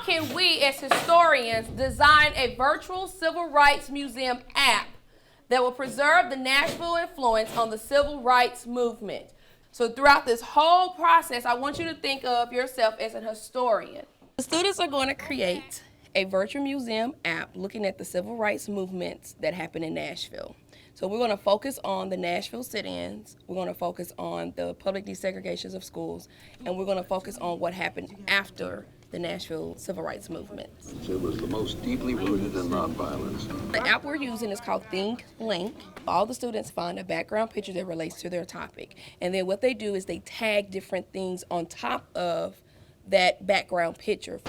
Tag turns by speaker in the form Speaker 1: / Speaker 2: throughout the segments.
Speaker 1: can we as historians design a virtual civil rights museum app that will preserve the Nashville influence on the civil rights movement? So throughout this whole process, I want you to think of yourself as an historian. The students are going to create a virtual museum app looking at the civil rights movements that happened in Nashville. So we're going to focus on the Nashville sit-ins, we're going to focus on the public desegregations of schools, and we're going to focus on what happened after the Nashville civil rights movement.
Speaker 2: It was the most deeply rooted in nonviolence.
Speaker 1: The app we're using is called Think Link. All the students find a background picture that relates to their topic. And then what they do is they tag different things on top of that background picture.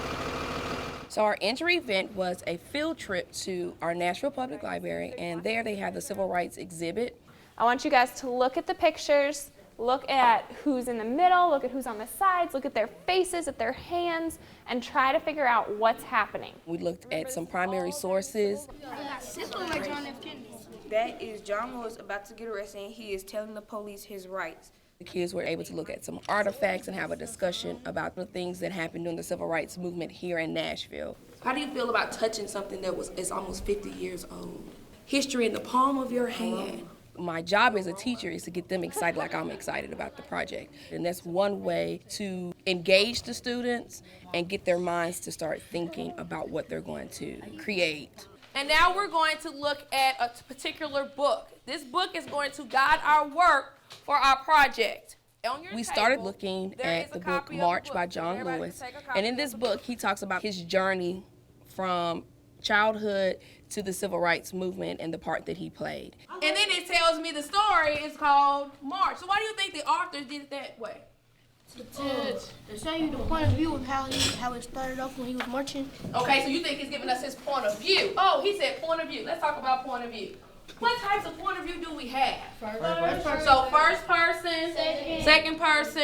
Speaker 1: So our entry event was a field trip to our Nashville Public Library, and there they have the civil rights exhibit.
Speaker 3: I want you guys to look at the pictures, look at who's in the middle, look at who's on the sides, look at their faces, at their hands, and try to figure out what's happening.
Speaker 1: We looked at some primary sources.
Speaker 4: That is John Lewis about to get arrested, and he is telling the police his rights.
Speaker 1: The kids were able to look at some artifacts and have a discussion about the things that happened during the civil rights movement here in Nashville. How do you feel about touching something that is almost 50 years old? History in the palm of your hand. My job as a teacher is to get them excited like I'm excited about the project. And that's one way to engage the students and get their minds to start thinking about what they're going to create. And now we're going to look at a particular book. This book is going to guide our work for our project. We started looking at the book March by John Lewis. And in this book, he talks about his journey from childhood to the civil rights movement and the part that he played. And then it tells me the story is called March. So why do you think the author did it that way?
Speaker 5: To show you the point of view of how it started off when he was marching.
Speaker 1: Okay, so you think he's giving us his point of view. Oh, he said point of view. Let's talk about point of view. What types of point of view do we have?
Speaker 5: First person.
Speaker 1: So first person, second person,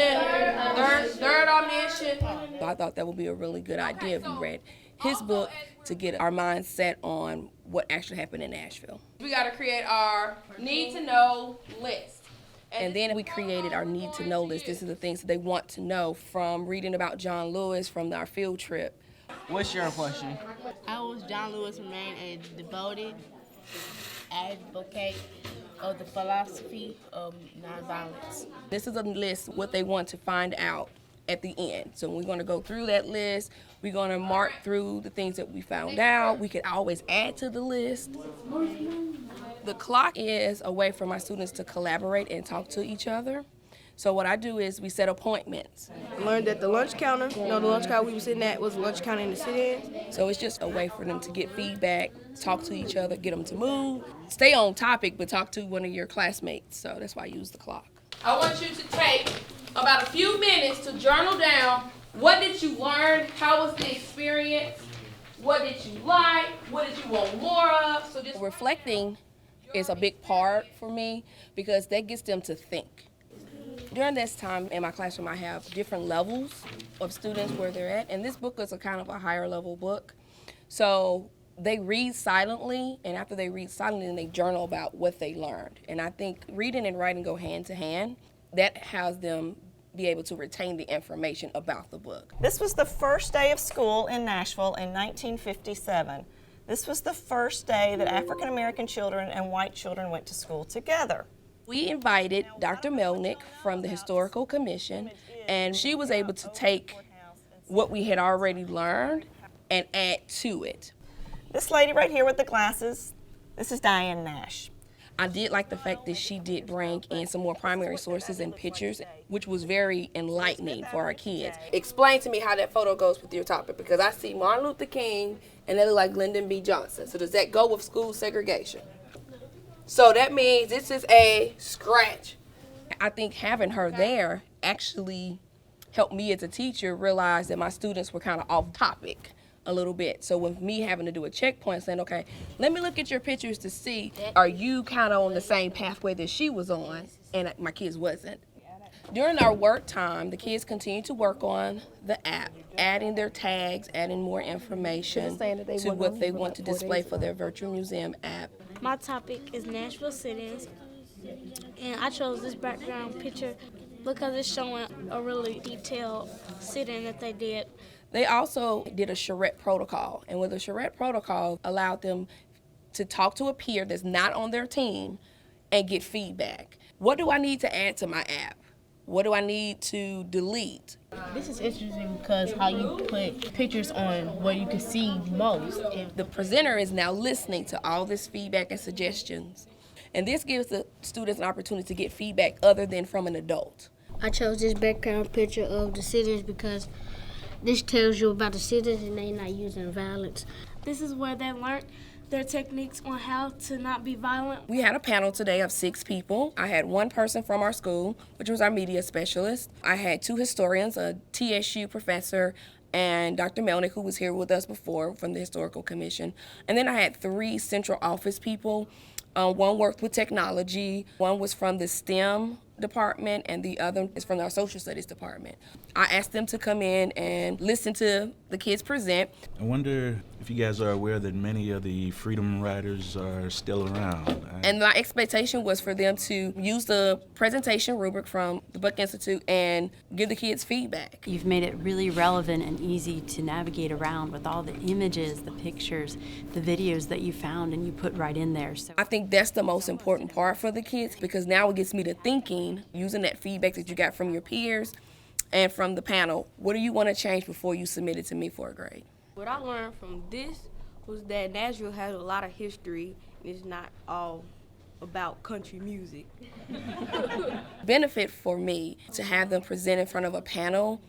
Speaker 1: third omniscient. I thought that would be a really good idea if we read his book to get our minds set on what actually happened in Nashville. We got to create our need to know list. And then we created our need to know list. This is the things that they want to know from reading about John Lewis from our field trip.
Speaker 6: What's your question?
Speaker 5: How was John Lewis remain a devoted advocate of the philosophy of nonviolence?
Speaker 1: This is a list what they want to find out at the end. So we're going to go through that list. We're going to mark through the things that we found out. We could always add to the list. The clock is a way for my students to collaborate and talk to each other. So what I do is we set appointments.
Speaker 4: I learned that the lunch counter, the lunch counter we were sitting at was the lunch counter in the sit-in.
Speaker 1: So it's just a way for them to get feedback, talk to each other, get them to move, stay on topic, but talk to one of your classmates. So that's why I use the clock. I want you to take about a few minutes to journal down what did you learn, how was the experience, what did you like, what did you want more of. So just reflecting is a big part for me because that gets them to think. During this time in my classroom, I have different levels of students where they're at, and this book is a kind of a higher level book. So they read silently, and after they read silently, they journal about what they learned. And I think reading and writing go hand to hand. That has them be able to retain the information about the book.
Speaker 7: This was the first day of school in Nashville in 1957. This was the first day that African American children and white children went to school together.
Speaker 1: We invited Dr. Melnick from the Historical Commission, and she was able to take what we had already learned and add to it.
Speaker 7: This lady right here with the glasses, this is Diane Nash.
Speaker 1: I did like the fact that she did bring in some more primary sources and pictures, which was very enlightening for our kids. Explain to me how that photo goes with your topic, because I see Martin Luther King and they look like Lyndon B. Johnson. So does that go with school segregation? So that means this is a scratch. I think having her there actually helped me as a teacher realize that my students were kind of off topic a little bit. So with me having to do a checkpoint saying, okay, let me look at your pictures to see, are you kind of on the same pathway that she was on? And my kids wasn't. During our work time, the kids continued to work on the app, adding their tags, adding more information to what they want to display for their virtual museum app.
Speaker 8: My topic is Nashville sit-ins, and I chose this background picture because it's showing a really detailed sit-in that they did.
Speaker 1: They also did a charrette protocol, and with the charrette protocol allowed them to talk to a peer that's not on their team and get feedback. What do I need to add to my app? What do I need to delete?
Speaker 5: This is interesting because how you put pictures on where you can see most.
Speaker 1: The presenter is now listening to all this feedback and suggestions, and this gives the students an opportunity to get feedback other than from an adult.
Speaker 8: I chose this background picture of the citizens because this tells you about the citizens and they're not using violence.
Speaker 6: This is where they learned their techniques on how to not be violent.
Speaker 1: We had a panel today of 6 people. I had one person from our school, which was our media specialist. I had 2 historians, a TSU professor, and Dr. Melnick, who was here with us before from the Historical Commission. And then I had 3 central office people. One worked with technology, one was from the STEM department, and the other is from our social studies department. I asked them to come in and listen to the kids present.
Speaker 9: I wonder if you guys are aware that many of the freedom riders are still around.
Speaker 1: And my expectation was for them to use the presentation rubric from the Buck Institute and give the kids feedback.
Speaker 10: You've made it really relevant and easy to navigate around with all the images, the pictures, the videos that you found and you put right in there. So
Speaker 1: I think that's the most important part for the kids, because now it gets me to thinking, using that feedback that you got from your peers and from the panel. What do you want to change before you submit it to me for a grade?
Speaker 4: What I learned from this was that Nashville has a lot of history, and it's not all about country music.
Speaker 1: Benefit for me to have them present in front of a panel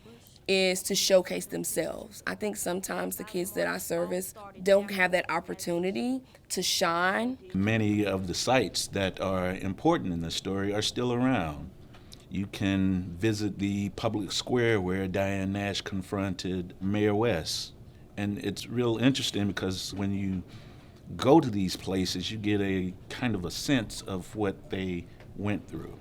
Speaker 1: is to showcase themselves. I think sometimes the kids that I service don't have that opportunity to shine.
Speaker 9: Many of the sites that are important in the story are still around. You can visit the public square where Diane Nash confronted Mayor West. And it's real interesting because when you go to these places, you get a kind of a sense of what they went through.